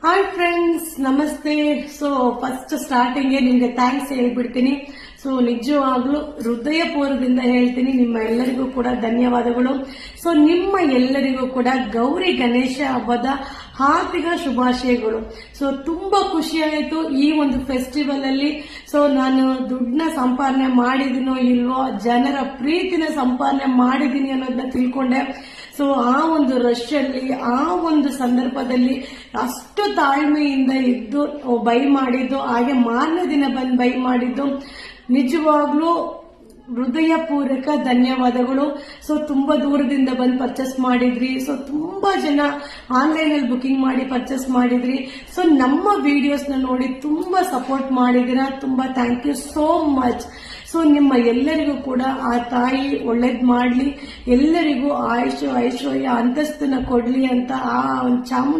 Hi friends, ನಮಸ್ತೆ. First starting ನಿಮ್ಗೆ thanks ಹೇಳ್ಬಿಡ್ತೀನಿ. ನಿಜವಾಗ್ಲೂ ಹೃದಯಪೂರ್ವದಿಂದ ಹೇಳ್ತೀನಿ, ನಿಮ್ಮ ಎಲ್ಲರಿಗೂ ಕೂಡ ಧನ್ಯವಾದಗಳು. ನಿಮ್ಮ ಎಲ್ಲರಿಗೂ ಕೂಡ ಗೌರಿ ಗಣೇಶ ಹಬ್ಬದ ಹಾರ್ದಿಕ ಶುಭಾಶಯಗಳು. ತುಂಬಾ ಖುಷಿ ಆಯಿತು ಈ ಒಂದು ಫೆಸ್ಟಿವಲ್ ಅಲ್ಲಿ. ನಾನು ದುಡ್ಡನ್ನ ಸಂಪಾದನೆ ಮಾಡಿದಿನೋ ಇಲ್ವೋ, ಜನರ ಪ್ರೀತಿನ ಸಂಪಾದನೆ ಮಾಡಿದೀನಿ ಅನ್ನೋದನ್ನ ತಿಳ್ಕೊಂಡೆ. ಆ ಒಂದು ರಶ್ ಅಲ್ಲಿ, ಆ ಒಂದು ಸಂದರ್ಭದಲ್ಲಿ ಅಷ್ಟು ತಾಳ್ಮೆಯಿಂದ ಇದ್ದು ಬೈ ಮಾಡಿದ್ದು, ಹಾಗೆ ಮಾರನೇ ದಿನ ಬಂದು ಬೈ ಮಾಡಿದ್ದು, ನಿಜವಾಗ್ಲೂ ಹೃದಯಪೂರ್ವಕ ಧನ್ಯವಾದಗಳು. ತುಂಬಾ ದೂರದಿಂದ ಬಂದು ಪರ್ಚೇಸ್ ಮಾಡಿದ್ರಿ. ತುಂಬಾ ಜನ ಆನ್ಲೈನ್ ಅಲ್ಲಿ ಬುಕಿಂಗ್ ಮಾಡಿ ಪರ್ಚೇಸ್ ಮಾಡಿದ್ರಿ. ನಮ್ಮ ವಿಡಿಯೋಸ್ ನ ನೋಡಿ ತುಂಬಾ ಸಪೋರ್ಟ್ ಮಾಡಿದಿರಾ. ತುಂಬಾ ಥ್ಯಾಂಕ್ ಯು ಸೋ ಮಚ್. ನಿಮ್ಮ ಎಲ್ಲರಿಗೂ ಕೂಡ ಆ ತಾಯಿ ಒಳ್ಳೇದ್ ಮಾಡ್ಲಿ, ಎಲ್ಲರಿಗೂ ಆಯುಷ್ ಐಶ್ವರ್ಯ ಅಂತಸ್ತನ್ನ ಕೊಡ್ಲಿ ಅಂತ ಆ ಚಾಮುಂಡಿ